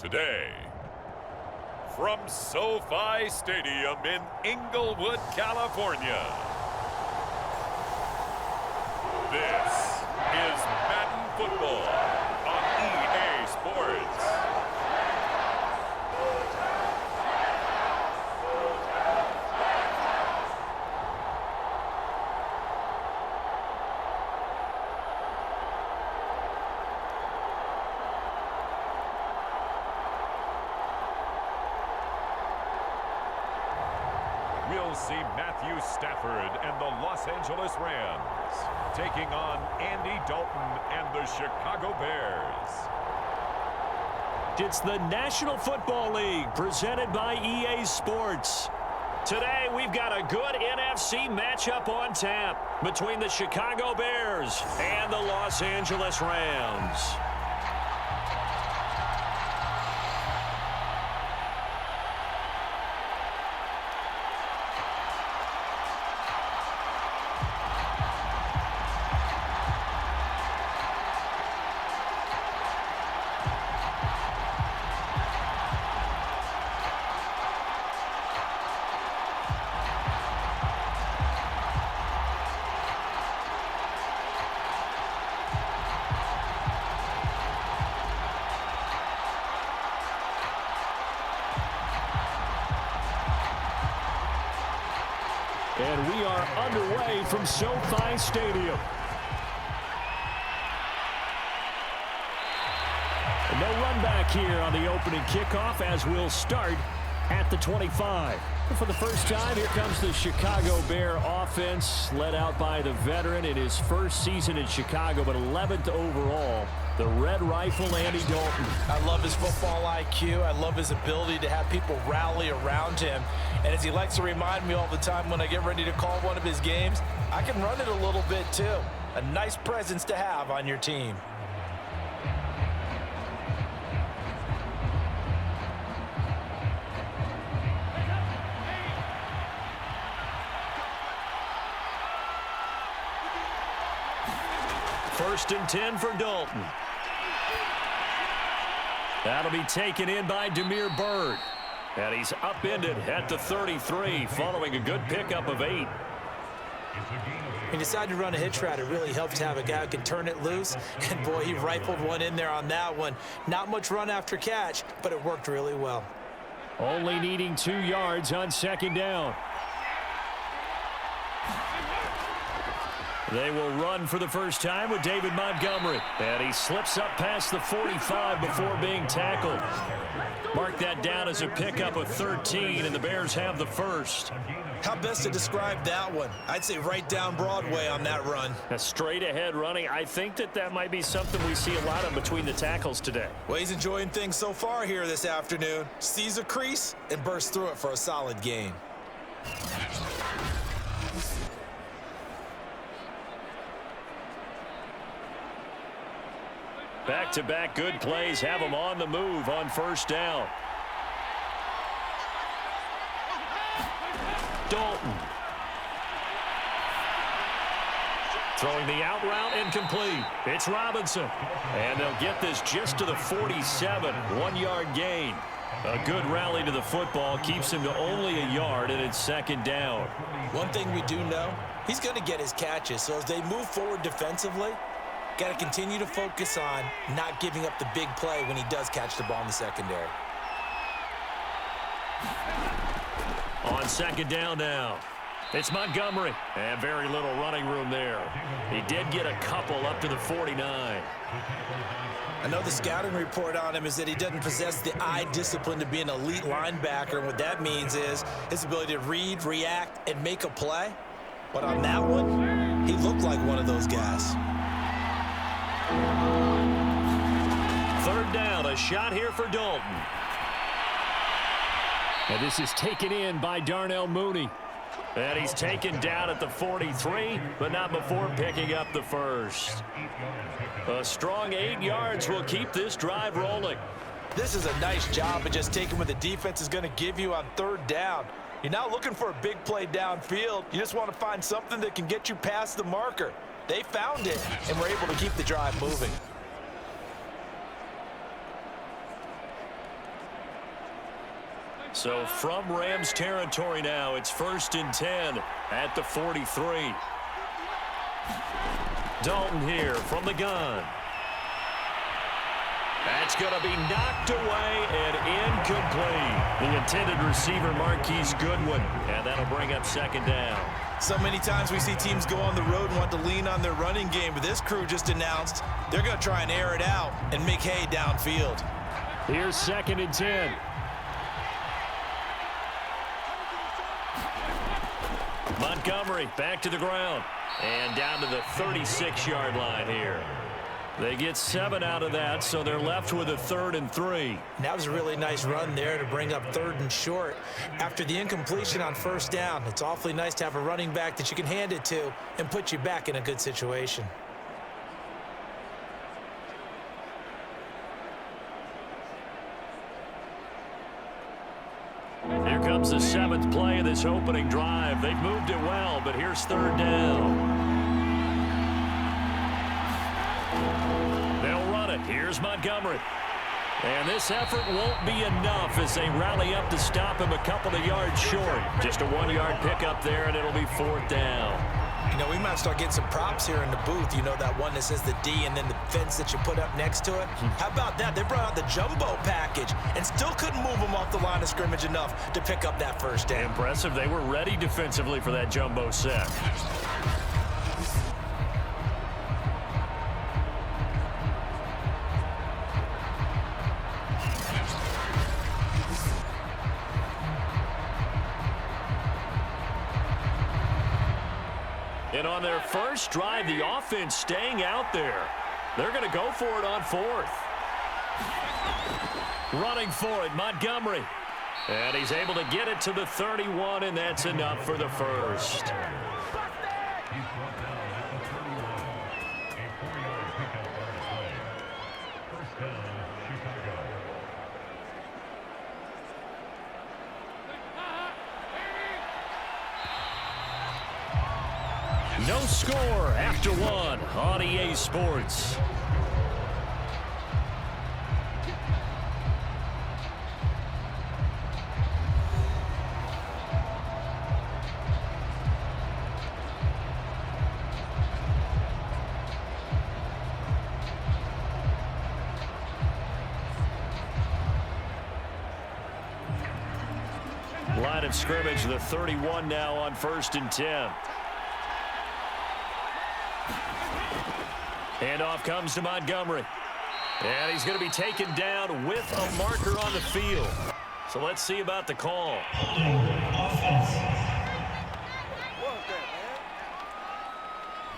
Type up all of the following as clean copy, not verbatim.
today. From SoFi Stadium in Inglewood, California, this is Madden Football on EA Sports. We'll see Matthew Stafford and the Los Angeles Rams taking on Andy Dalton and the Chicago Bears. It's the National Football League presented by EA Sports. Today we've got a good NFC matchup on tap between the Chicago Bears and the Los Angeles Rams. And we are underway from SoFi Stadium. No run back here on the opening kickoff as we'll start at the 25. For the first time, here comes the Chicago Bear offense, led out by the veteran in his first season in Chicago, but 11th overall, the Red Rifle, Andy Dalton. I love his football IQ. I love his ability to have people rally around him. And as he likes to remind me all the time when I get ready to call one of his games, I can run it a little bit too. A nice presence to have on your team. First and 10 for Dalton. That'll be taken in by Damiere Byrd. And he's upended at the 33 following a good pickup of 8. He decided to run a hitch route. It really helps to have a guy who can turn it loose. And boy, he rifled one in there on that one. Not much run after catch, but it worked really well. Only needing 2 yards on second down. They will run for the first time with David Montgomery. And he slips up past the 45 before being tackled. Mark that down as a pickup of 13, and the Bears have the first. How best to describe that one? I'd say right down Broadway on that run. A straight ahead running. I think that might be something we see a lot of between the tackles today. Well, he's enjoying things so far here this afternoon. Sees a crease and bursts through it for a solid gain. Back-to-back good plays have them on the move on first down. Dalton. Throwing the out route incomplete. It's Robinson. And they'll get this just to the 47. 1-yard gain. A good rally to the football keeps him to only a yard, and it's second down. One thing we do know, he's going to get his catches. So as they move forward defensively, got to continue to focus on not giving up the big play when he does catch the ball in the secondary. On second down now, it's Montgomery. And very little running room there. He did get a couple up to the 49. I know the scouting report on him is that he doesn't possess the eye discipline to be an elite linebacker. And what that means is his ability to read, react, and make a play. But on that one, he looked like one of those guys. Third down, a shot here for Dalton. And this is taken in by Darnell Mooney. And he's taken down at the 43, but not before picking up the first. A strong 8 yards will keep this drive rolling. This is a nice job of just taking what the defense is going to give you on third down. You're not looking for a big play downfield. You just want to find something that can get you past the marker. They found it and were able to keep the drive moving. So from Rams territory now, it's 1st and 10 at the 43. Dalton here from the gun. That's going to be knocked away and incomplete. The intended receiver, Marquise Goodwin, and that'll bring up 2nd down. So many times we see teams go on the road and want to lean on their running game, but this crew just announced they're going to try and air it out and make hay downfield. Here's 2nd and 10. Montgomery back to the ground and down to the 36-yard line here. They get 7 out of that, so they're left with a 3rd and 3. That was a really nice run there to bring up 3rd and short. After the incompletion on 1st down, it's awfully nice to have a running back that you can hand it to and put you back in a good situation. Here comes the 7th play of this opening drive. They've moved it well, but here's 3rd down. They'll run it. Here's Montgomery. And this effort won't be enough as they rally up to stop him a couple of yards short. Just a 1-yard pickup there, and it'll be 4th down. You know, we might start getting some props here in the booth. You know, that one that says the D and then the fence that you put up next to it? How about that? They brought out the jumbo package and still couldn't move them off the line of scrimmage enough to pick up that 1st down. Impressive. They were ready defensively for that jumbo set. And on their first drive, the offense staying out there. They're going to go for it on 4th. Running for it, Montgomery. And he's able to get it to the 31, and that's enough for the first. No score after 1 on EA Sports. Line of scrimmage, the 31 now on 1st and 10. Handoff comes to Montgomery. And he's going to be taken down with a marker on the field. So let's see about the call.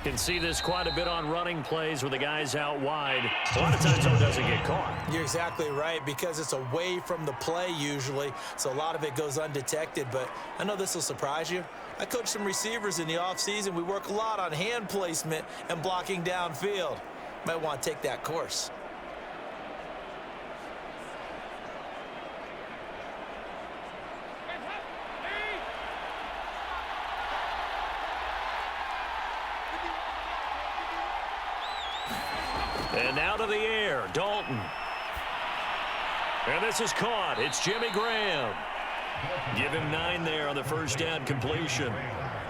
Can see this quite a bit on running plays where the guy's out wide. A lot of times, though, doesn't get caught. You're exactly right, because it's away from the play usually, so a lot of it goes undetected. But I know this will surprise you. I coach some receivers in the offseason. We work a lot on hand placement and blocking downfield. Might want to take that course. And now to the air, Dalton. And this is caught. It's Jimmy Graham. Give him 9 there on the 1st down completion.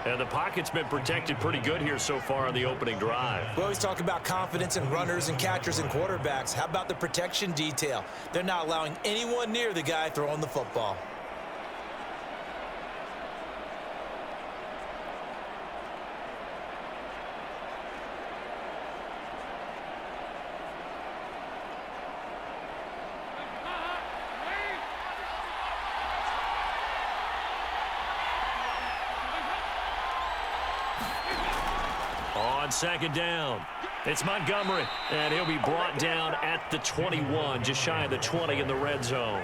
And the pocket's been protected pretty good here so far on the opening drive. We always talk about confidence in runners and catchers and quarterbacks. How about the protection detail? They're not allowing anyone near the guy throwing the football. On 2nd down, it's Montgomery, and he'll be brought down at the 21, just shy of the 20 in the red zone.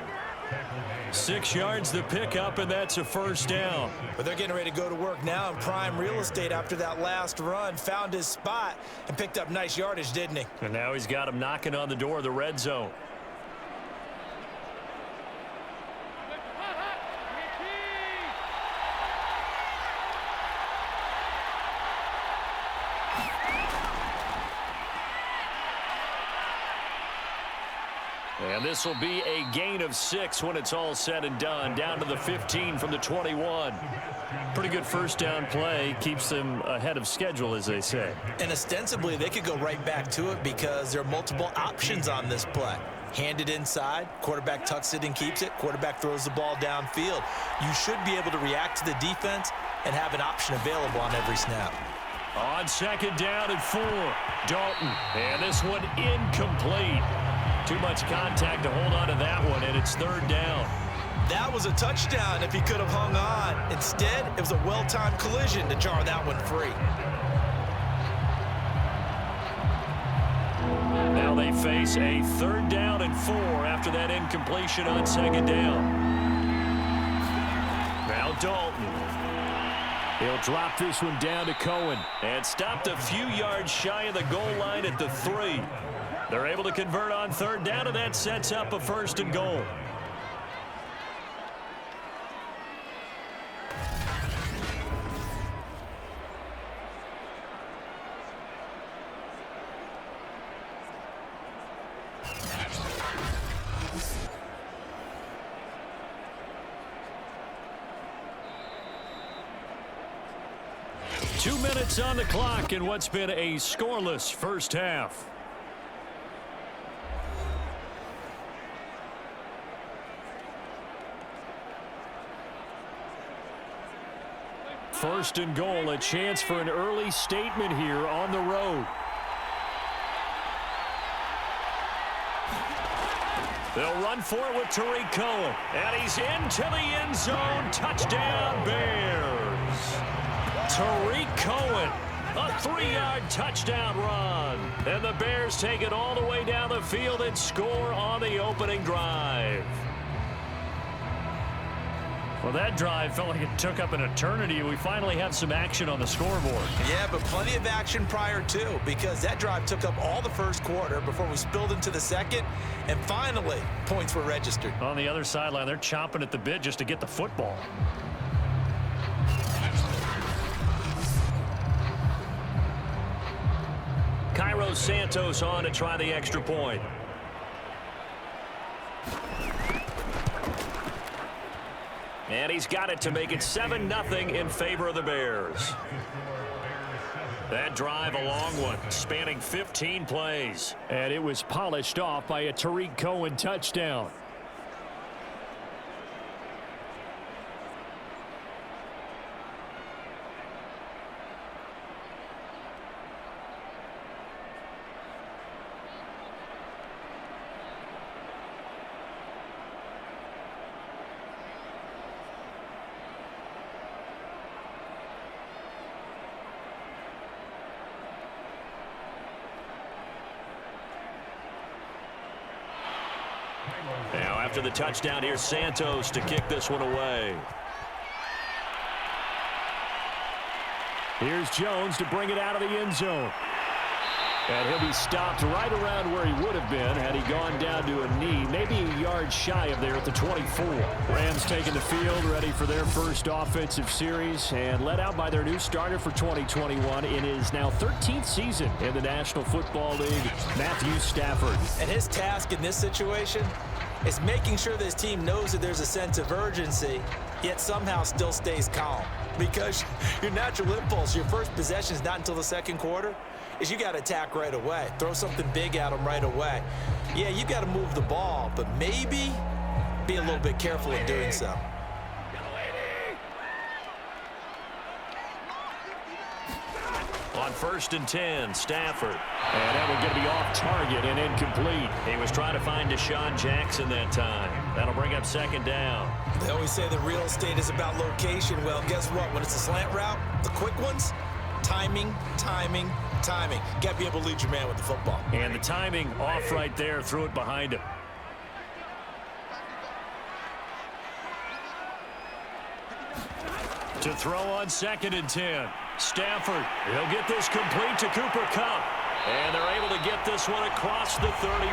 6 yards the pickup, and that's a 1st down. But they're getting ready to go to work now in prime real estate after that last run. Found his spot and picked up nice yardage, didn't he? And now he's got him knocking on the door of the red zone. And this will be a gain of 6 when it's all said and done. Down to the 15 from the 21. Pretty good first down play. Keeps them ahead of schedule, as they say. And ostensibly, they could go right back to it because there are multiple options on this play. Handed inside, quarterback tucks it and keeps it, quarterback throws the ball downfield. You should be able to react to the defense and have an option available on every snap. On second down and 4, Dalton. And this one incomplete. Too much contact to hold on to that one, and it's third down. That was a touchdown if he could have hung on. Instead, it was a well-timed collision to jar that one free. Now they face a third down and 4 after that incompletion on second down. Now Dalton. He'll drop this one down to Cohen and stopped a few yards shy of the goal line at the 3. They're able to convert on third down, and that sets up a first and goal. Two minutes on the clock in what's been a scoreless first half. First and goal, a chance for an early statement here on the road. They'll run for it with Tariq Cohen. And he's into the end zone. Touchdown, Bears. Tariq Cohen, a 3-yard touchdown run. And the Bears take it all the way down the field and score on the opening drive. Well, that drive felt like it took up an eternity. We finally have some action on the scoreboard. Yeah, but plenty of action prior to, because that drive took up all the first quarter before we spilled into the second, and finally, points were registered. On the other sideline, they're chomping at the bit just to get the football. Cairo Santos on to try the extra point. And he's got it to make it 7-0 in favor of the Bears. That drive, a long one, spanning 15 plays. And it was polished off by a Tariq Cohen touchdown. Now after the touchdown, here's Santos to kick this one away. Here's Jones to bring it out of the end zone. And he'll be stopped right around where he would have been had he gone down to a knee, maybe a yard shy of there at the 24. Rams taking the field, ready for their first offensive series, and led out by their new starter for 2021 in his now 13th season in the National Football League, Matthew Stafford. And his task in this situation is making sure that his team knows that there's a sense of urgency, yet somehow still stays calm. Because your natural impulse, your first possession is not until the second quarter, is you got to attack right away. Throw something big at them right away. Yeah, you got to move the ball, but maybe be a little bit careful in doing so. On 1st and 10, Stafford. And that one going to be off target and incomplete. He was trying to find Deshaun Jackson that time. That'll bring up second down. They always say that real estate is about location. Well, guess what? When it's a slant route, the quick ones, timing, timing, timing. Got to be able to lead your man with the football. And the timing off right there. Threw it behind him. To throw on 2nd and 10. Stafford, he'll get this complete to Cooper Kupp. And they're able to get this one across the 35.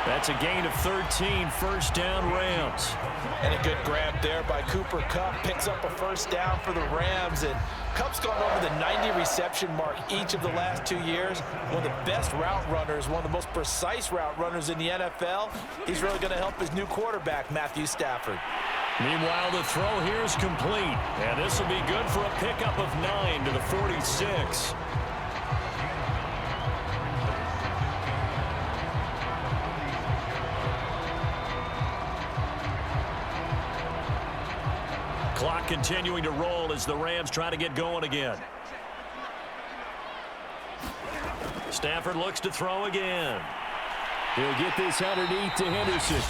That's a gain of 13, first down Rams. And a good grab there by Cooper Kupp. Picks up a first down for the Rams. And Kupp's gone over the 90 reception mark each of the last 2 years. One of the best route runners, one of the most precise route runners in the NFL. He's really going to help his new quarterback, Matthew Stafford. Meanwhile, the throw here is complete. And this will be good for a pickup of 9 to the 46. Clock continuing to roll as the Rams try to get going again. Stafford looks to throw again. He'll get this underneath to Henderson.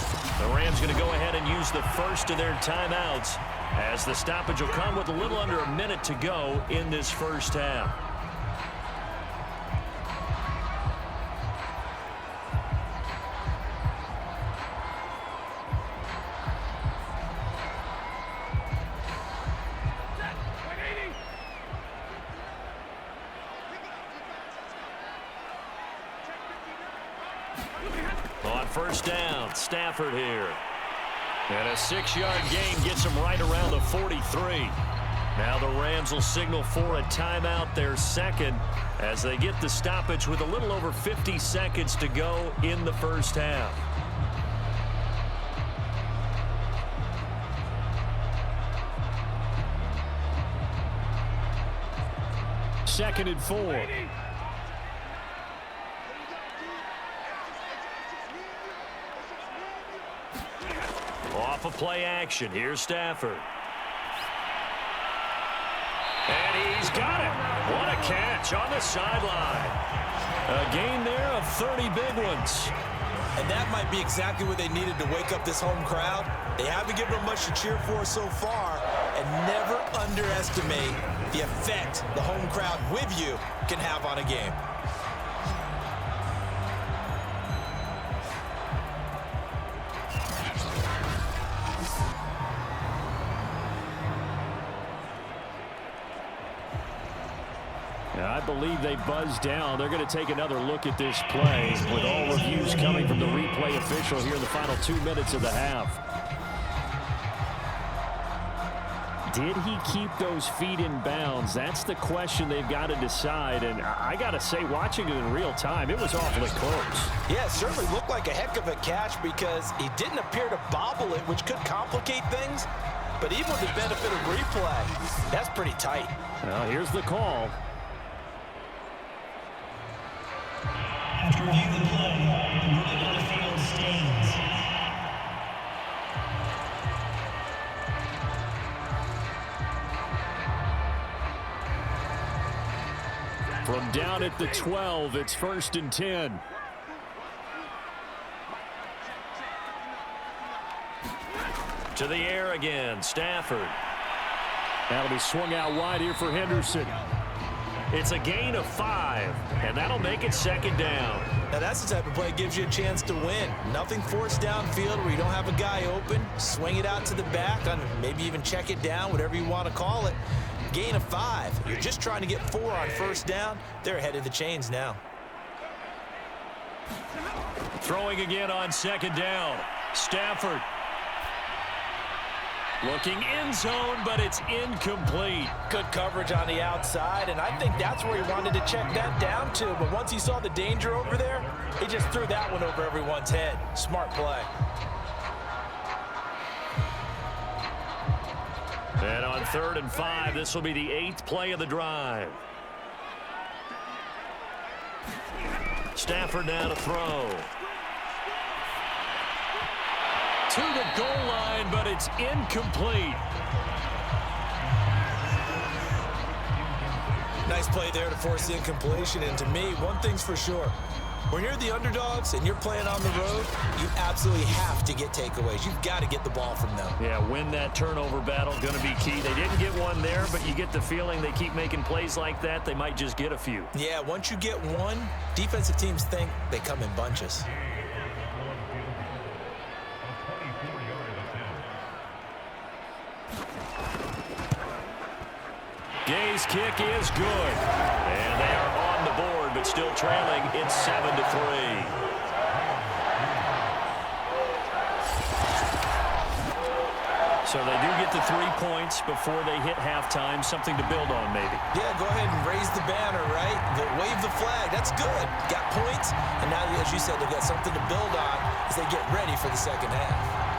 The Rams going to go ahead and use the first of their timeouts as the stoppage will come with a little under a minute to go in this first half. On first down, Stafford here. And a 6-yard gain gets him right around the 43. Now the Rams will signal for a timeout, their second, as they get the stoppage with a little over 50 seconds to go in the first half. Second and 4. Off of play action. Here's Stafford. And he's got it. What a catch on the sideline. A gain there of 30 big ones. And that might be exactly what they needed to wake up this home crowd. They haven't given them much to cheer for so far. And never underestimate the effect the home crowd with you can have on a game. I believe they buzzed down. They're going to take another look at this play with all reviews coming from the replay official here in the final 2 minutes of the half. Did he keep those feet in bounds? That's the question they've got to decide. And I got to say, watching it in real time, it was awfully close. Yeah, it certainly looked like a heck of a catch because he didn't appear to bobble it, which could complicate things. But even with the benefit of replay, that's pretty tight. Well, here's the call. After reviewing the play, the ruling on the field stands. From down at the 12, it's 1st and 10. To the air again, Stafford. That'll be swung out wide here for Henderson. It's a gain of 5, and that'll make it 2nd down. Now that's the type of play that gives you a chance to win. Nothing forced downfield where you don't have a guy open. Swing it out to the back, maybe even check it down, whatever you want to call it. Gain of 5. You're just trying to get 4 on first down. They're ahead of the chains now. Throwing again on 2nd down. Stafford. Looking end zone, but it's incomplete. Good coverage on the outside, and I think that's where he wanted to check that down to. But once he saw the danger over there, he just threw that one over everyone's head. Smart play. And on 3rd and 5, this will be the 8th play of the drive. Stafford now to throw. To the goal line, but it's incomplete. Nice play there to force the incompletion. And to me, one thing's for sure. When you're the underdogs and you're playing on the road, you absolutely have to get takeaways. You've got to get the ball from them. Yeah, win that turnover battle, going to be key. They didn't get one there, but you get the feeling they keep making plays like that, they might just get a few. Yeah, once you get one, defensive teams think they come in bunches. Gay's kick is good. And they are on the board, but still trailing. It's 7-3. So they do get the 3 points before they hit halftime, something to build on maybe. Yeah, go ahead and raise the banner, right? Wave the flag. That's good. Got points, and now, as you said, they've got something to build on as they get ready for the second half.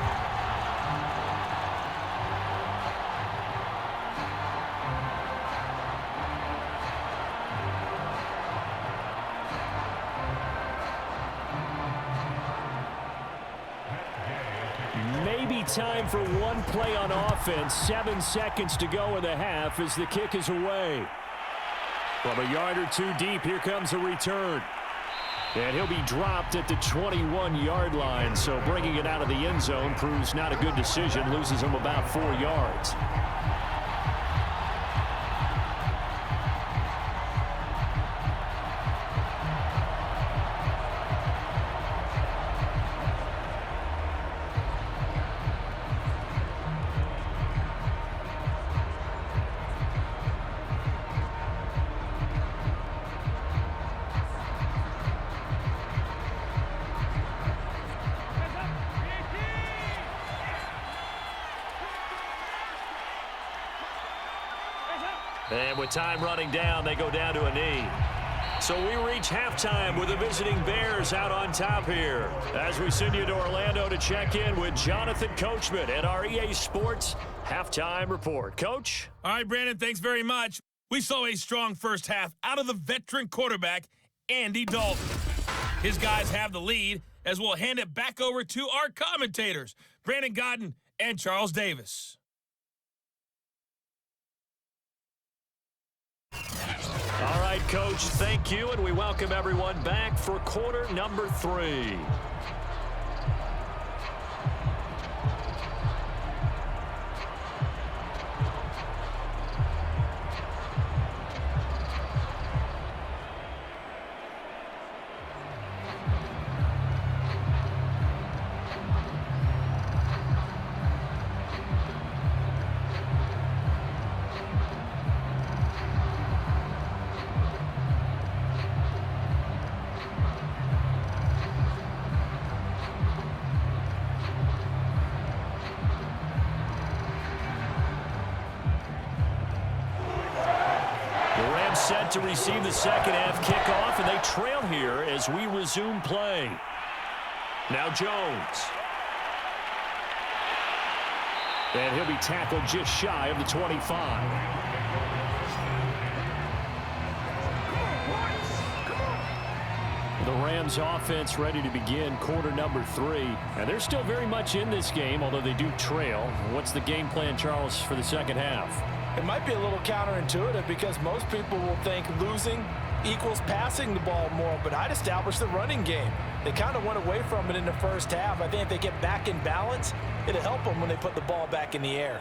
Time for one play on offense. 7 seconds to go in the half as the kick is away. From a yard or two deep, here comes a return. And he'll be dropped at the 21-yard line, so bringing it out of the end zone proves not a good decision. Loses him about 4 yards. And with time running down, they go down to a knee. So we reach halftime with the visiting Bears out on top here. As we send you to Orlando to check in with Jonathan Coachman at our EA Sports Halftime Report. Coach? All right, Brandon, thanks very much. We saw a strong first half out of the veteran quarterback, Andy Dalton. His guys have the lead as we'll hand it back over to our commentators, Brandon Godden and Charles Davis. All right, Coach, thank you, and we welcome everyone back for quarter number 3. Set to receive the second half kickoff, and they trail here as we resume play. Now Jones. And he'll be tackled just shy of the 25. The Rams offense ready to begin quarter number 3. And they're still very much in this game, although they do trail. What's the game plan, Charles, for the second half? It might be a little counterintuitive because most people will think losing equals passing the ball more, but I'd establish the running game. They kind of went away from it in the first half. I think if they get back in balance, it'll help them when they put the ball back in the air.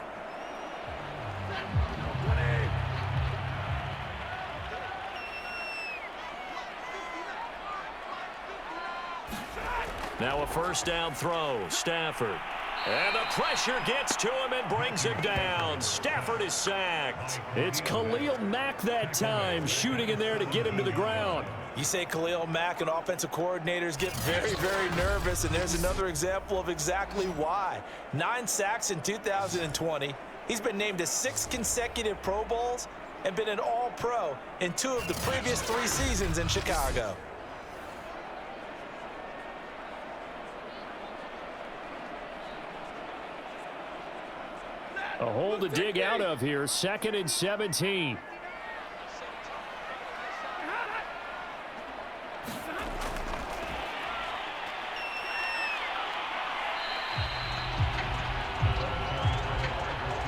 Now a first down throw. Stafford. And the pressure gets to him and brings him down. Stafford is sacked. It's Khalil Mack that time, shooting in there to get him to the ground. You say Khalil Mack and offensive coordinators get very, very nervous, and there's another example of exactly why. 9 sacks in 2020. He's been named to 6 consecutive Pro Bowls and been an All-Pro in 2 of the previous 3 seasons in Chicago. A hole to dig out of here. 2nd and 17.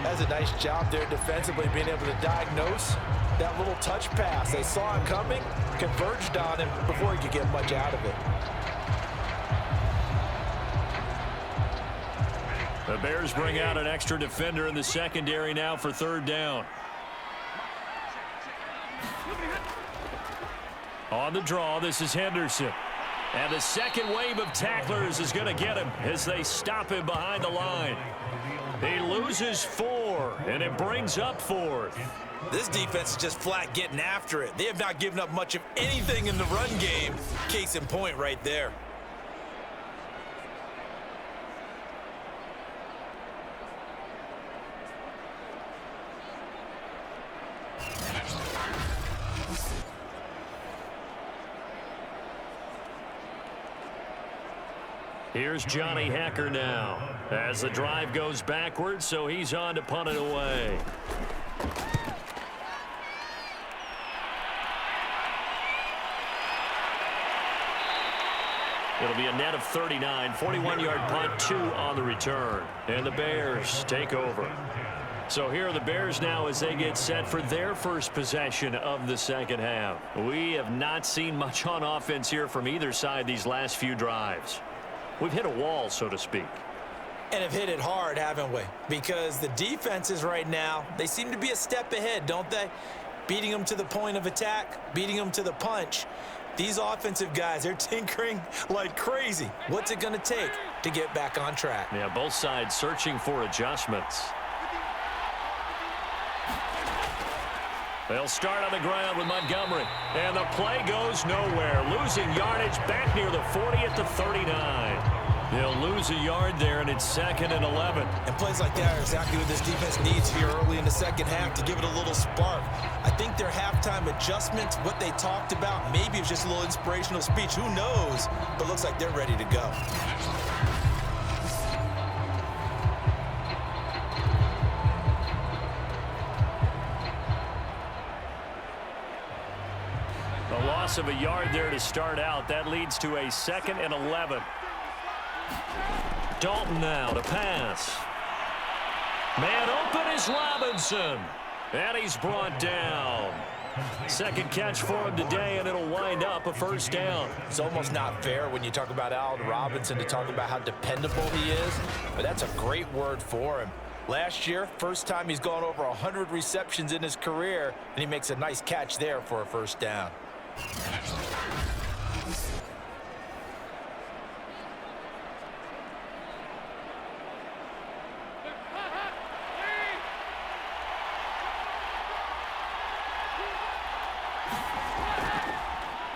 That's a nice job there defensively, being able to diagnose that little touch pass. They saw it coming, converged on him before he could get much out of it. The Bears bring out an extra defender in the secondary now for 3rd down. On the draw, this is Henderson. And the second wave of tacklers is going to get him as they stop him behind the line. He loses 4, and it brings up 4th. This defense is just flat getting after it. They have not given up much of anything in the run game. Case in point right there. Here's Johnny Hekker now as the drive goes backwards, so he's on to punt it away. It'll be a net of 39, 41-yard punt, 2 on the return. And the Bears take over. So here are the Bears now as they get set for their first possession of the second half. We have not seen much on offense here from either side these last few drives. We've hit a wall, so to speak. And have hit it hard, haven't we? Because the defenses right now, they seem to be a step ahead, don't they? Beating them to the point of attack, beating them to the punch. These offensive guys, they're tinkering like crazy. What's it going to take to get back on track? Yeah, both sides searching for adjustments. They'll start on the ground with Montgomery. And the play goes nowhere. Losing yardage back near the 40 at the 39. They'll lose a yard there, and it's 2nd and 11. And plays like that are exactly what this defense needs here early in the second half to give it a little spark. I think their halftime adjustments, what they talked about, maybe it's just a little inspirational speech. Who knows? But looks like they're ready to go. A loss of a yard there to start out. That leads to a 2nd and 11. Dalton now to pass. Man open is Robinson. And he's brought down. Second catch for him today, and it'll wind up a first down. It's almost not fair when you talk about Allen Robinson to talk about how dependable he is, but that's a great word for him. Last year, first time he's gone over 100 receptions in his career, and he makes a nice catch there for a first down.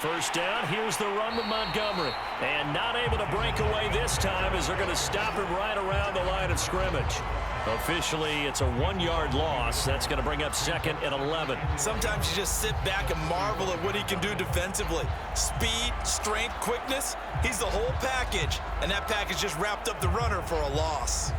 First down, here's the run with Montgomery. And not able to break away this time as they're going to stop him right around the line of scrimmage. Officially, it's a 1-yard loss. That's going to bring up 2nd and 11. Sometimes you just sit back and marvel at what he can do defensively. Speed, strength, quickness, he's the whole package. And that package just wrapped up the runner for a loss.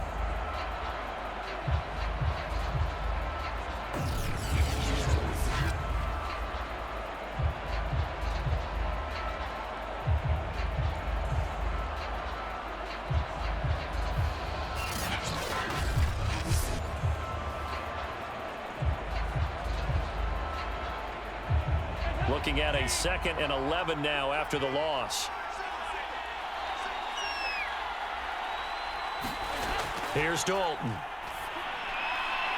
Looking at a 2nd and 11 now after the loss. Here's Dalton.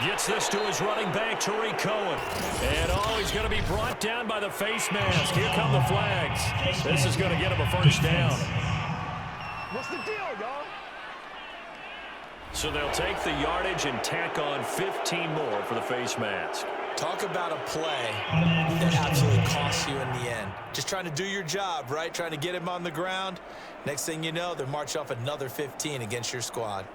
Gets this to his running back, Tariq Cohen. And he's going to be brought down by the face mask. Here come the flags. This is going to get him a first down. What's the deal, y'all? So they'll take the yardage and tack on 15 more for the face mask. Talk about a play that absolutely costs you in the end. Just trying to do your job, right? Trying to get him on the ground. Next thing you know, they're marching off another 15 against your squad.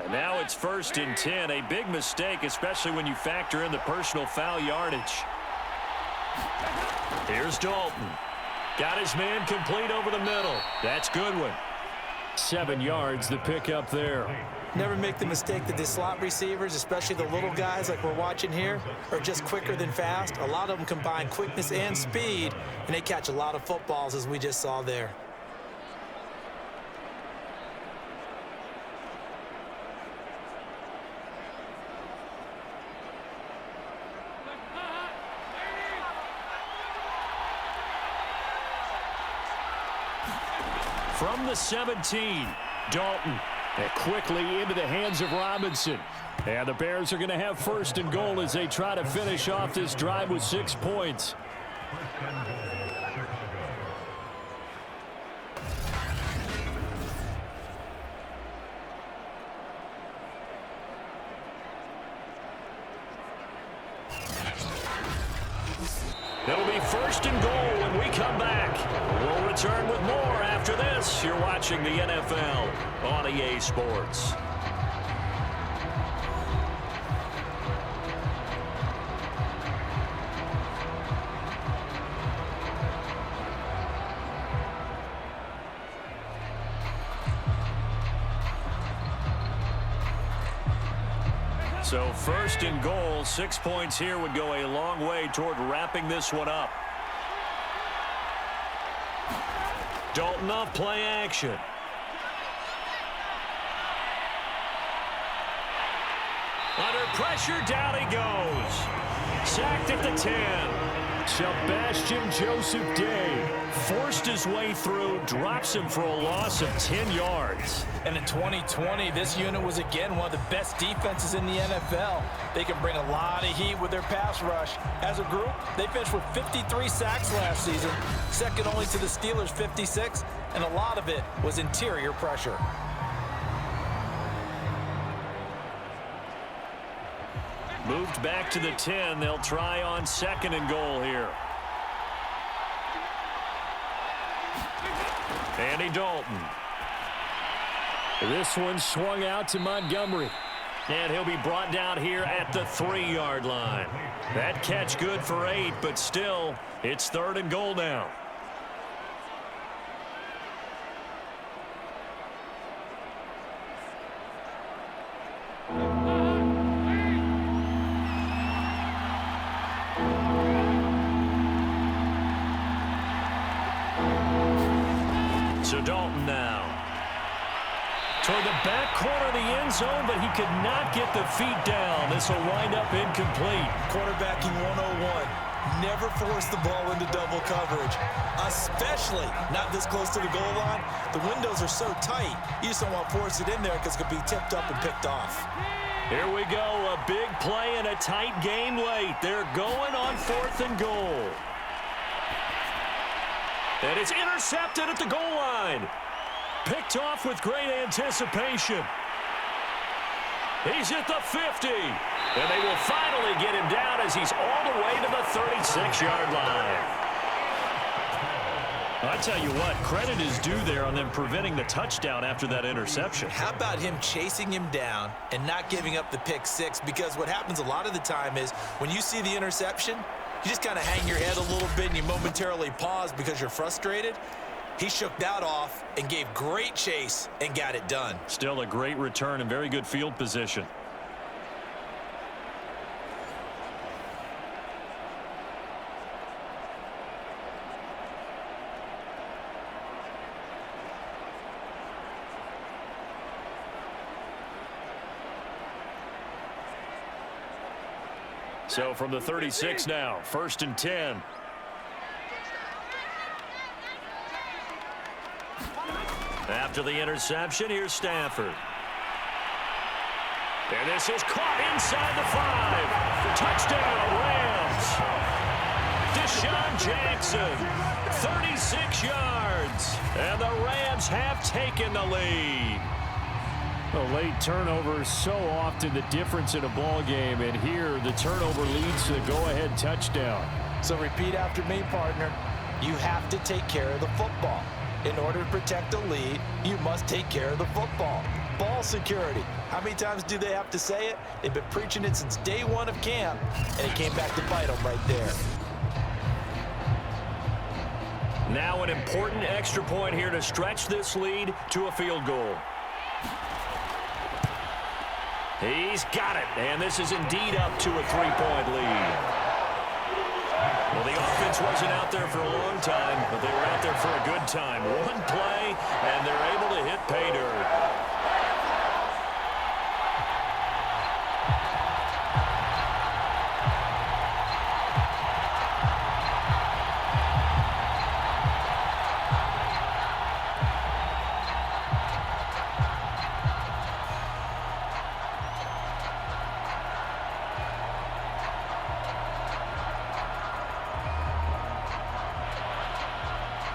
And now it's 1st and 10. A big mistake, especially when you factor in the personal foul yardage. Here's Dalton. Got his man complete over the middle. That's Goodwin. 7 yards, the pickup there. Never make the mistake that the slot receivers, especially the little guys like we're watching here, are just quicker than fast. A lot of them combine quickness and speed, and they catch a lot of footballs, as we just saw there. From the 17, Dalton. And quickly into the hands of Robinson. And the Bears are going to have 1st and goal as they try to finish off this drive with 6 points. It'll be 1st and goal when we come back. We'll return with more after this. You're watching the NFL on EA Sports. So first and goal, 6 points here would go a long way toward wrapping this one up. Dalton off play action. Under pressure, down he goes. Sacked at the 10. Sebastian Joseph Day forced his way through, drops him for a loss of 10 yards. And in 2020, this unit was again one of the best defenses in the NFL. They can bring a lot of heat with their pass rush. As a group, they finished with 53 sacks last season, second only to the Steelers' 56, and a lot of it was interior pressure. Moved back to the 10. They'll try on second and goal here. Andy Dalton. This one swung out to Montgomery. And he'll be brought down here at the 3-yard line. That catch good for 8, but still, it's third and goal now. So Dalton now. Toward the back corner of the end zone, but he could not get the feet down. This will wind up incomplete. Quarterbacking 101. Never force the ball into double coverage, especially not this close to the goal line. The windows are so tight, you just don't want to force it in there because it could be tipped up and picked off. Here we go, a big play and a tight game late. They're going on 4th and goal. And it's intercepted at the goal line. Picked off with great anticipation. He's at the 50. And they will finally get him down as he's all the way to the 36-yard line. I tell you what, credit is due there on them preventing the touchdown after that interception. How about him chasing him down and not giving up the pick six? Because what happens a lot of the time is when you see the interception, you just kind of hang your head a little bit and you momentarily pause because you're frustrated. He shook that off and gave great chase and got it done. Still a great return and very good field position. So from the 36 now, 1st and 10. After the interception, here's Stafford. And this is caught inside the 5. Touchdown, Rams. Deshaun Jackson, 36 yards. And the Rams have taken the lead. A late turnover is so often the difference in a ball game, and here the turnover leads to the go-ahead touchdown. So repeat after me, partner. You have to take care of the football. In order to protect a lead, you must take care of the football. Ball security. How many times do they have to say it? They've been preaching it since day one of camp, and it came back to bite them right there. Now an important extra point here to stretch this lead to a field goal. He's got it, and this is indeed up to a 3-point lead. Well, the offense wasn't out there for a long time, but they were out there for a good time. One play, and they're able to hit pay dirt.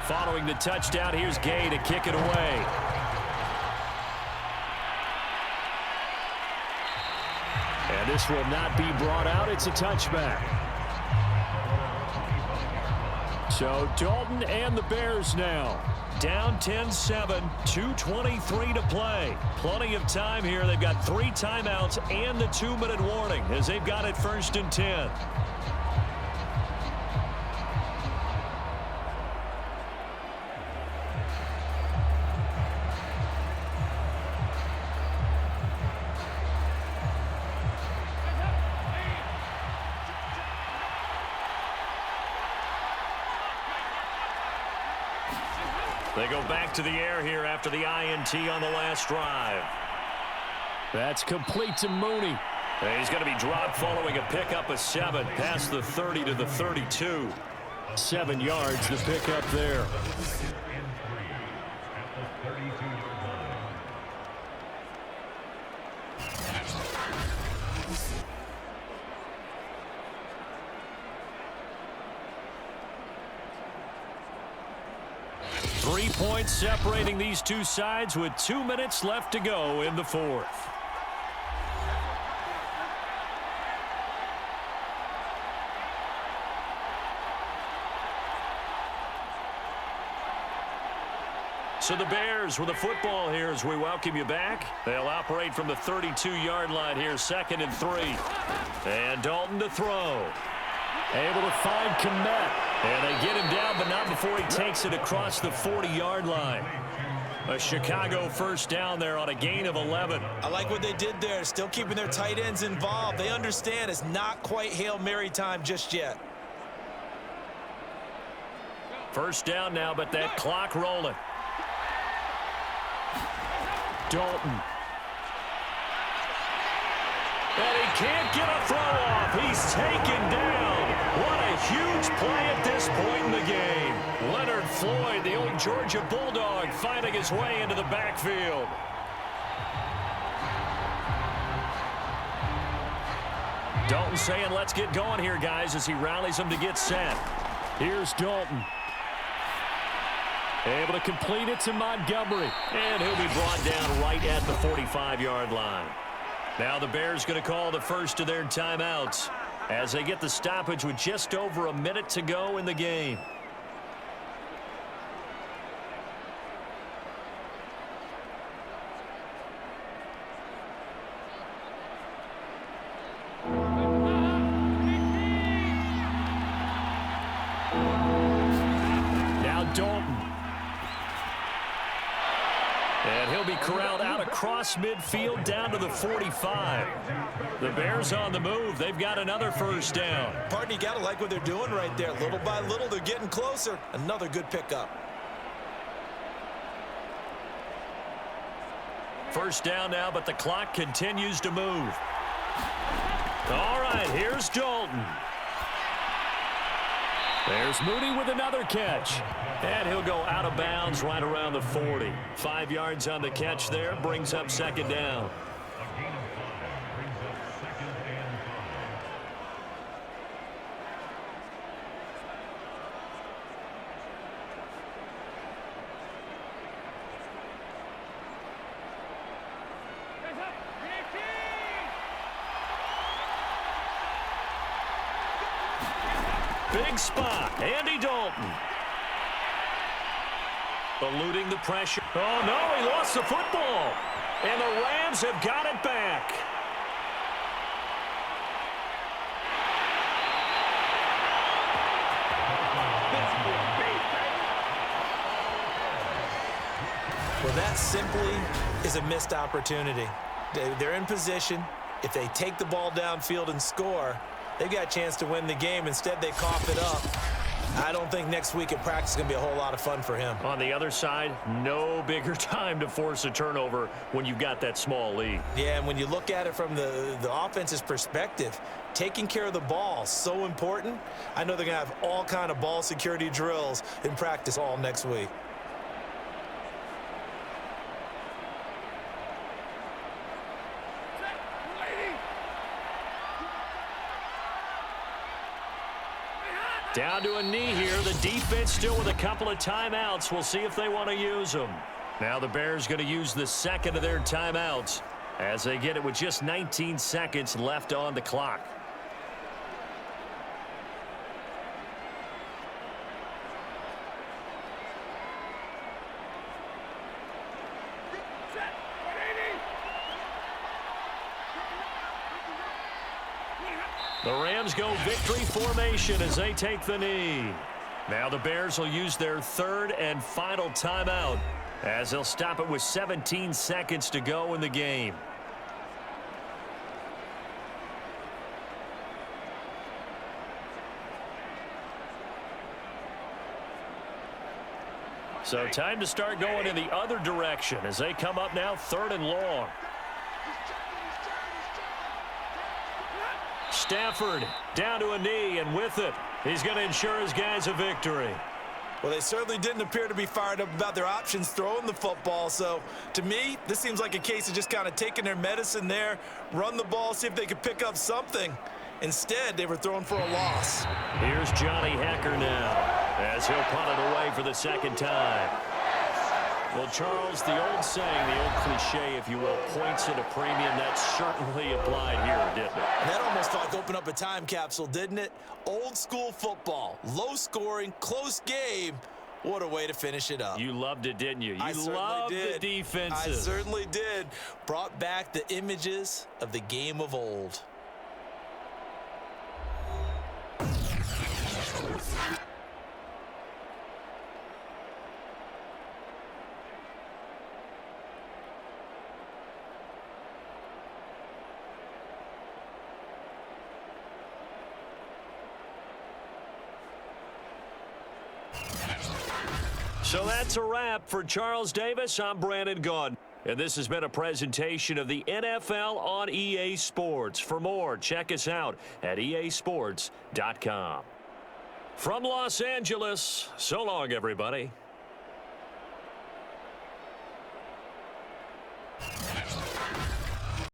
Following the touchdown, here's Gay to kick it away. And this will not be brought out. It's a touchback. So Dalton and the Bears now down 10-7, 2:23 to play. Plenty of time here. They've got 3 timeouts and the 2-minute warning as they've got it 1st and 10. They go back to the air here after the INT on the last drive. That's complete to Mooney. And he's going to be dropped following a pickup of 7 past the 30 to the 32. 7 yards the pickup there. Three points separating these two sides with 2 minutes left to go in the fourth. So the Bears with the football here as we welcome you back. They'll operate from the 32-yard line here, 2nd and 3. And Dalton to throw. Able to find Kmet. And they get him down, but not before he takes it across the 40-yard line. A Chicago first down there on a gain of 11. I like what they did there, still keeping their tight ends involved. They understand it's not quite Hail Mary time just yet. First down now, but that clock rolling. Dalton. And he can't get a throw off. He's taken down. What a huge play at this point in the game. Leonard Floyd, the old Georgia Bulldog, finding his way into the backfield. Dalton saying, let's get going here, guys, as he rallies them to get set. Here's Dalton. Able to complete it to Montgomery. And he'll be brought down right at the 45-yard line. Now the Bears going to call the first of their timeouts as they get the stoppage with just over a minute to go in the game. Now Dalton. And he'll be corralled out across midfield down to the 45. The Bears on the move. They've got another first down. Pardon, you got to like what they're doing right there. Little by little, they're getting closer. Another good pickup. First down now, but the clock continues to move. All right, here's Dalton. There's Mooney with another catch. And he'll go out of bounds right around the 40. 5 yards on the catch there. Brings up second down. Big spot. Andy Dalton. Eluding the pressure. Oh, no, he lost the football. And the Rams have got it back. Well, that simply is a missed opportunity. They're in position. If they take the ball downfield and score, they've got a chance to win the game. Instead, they cough it up. I don't think next week at practice is going to be a whole lot of fun for him. On the other side, no bigger time to force a turnover when you've got that small lead. Yeah, and when you look at it from the offense's perspective, taking care of the ball is so important. I know they're going to have all kind of ball security drills in practice all next week. Down to a knee here. The defense still with a couple of timeouts. We'll see if they want to use them. Now the Bears going to use the second of their timeouts as they get it with just 19 seconds left on the clock. The Rams go victory formation as they take the knee. Now the Bears will use their third and final timeout as they'll stop it with 17 seconds to go in the game. So time to start going in the other direction as they come up now 3rd and long. Stafford down to a knee, and with it, he's going to ensure his guys a victory. Well, they certainly didn't appear to be fired up about their options throwing the football. So, to me, this seems like a case of just kind of taking their medicine there, run the ball, see if they could pick up something. Instead, they were throwing for a loss. Here's Johnny Hekker now as he'll punt it away for the 2nd time. Well, Charles, the old saying, the old cliche, if you will, points at a premium, that certainly applied here, didn't it? And that almost felt like open up a time capsule, didn't it? Old school football, low scoring, close game. What a way to finish it up. You loved it, didn't you? You loved the defenses. I certainly did. Brought back the images of the game of old. So that's a wrap for Charles Davis. I'm Brandon Gaudin. And this has been a presentation of the NFL on EA Sports. For more, check us out at easports.com. From Los Angeles, so long, everybody.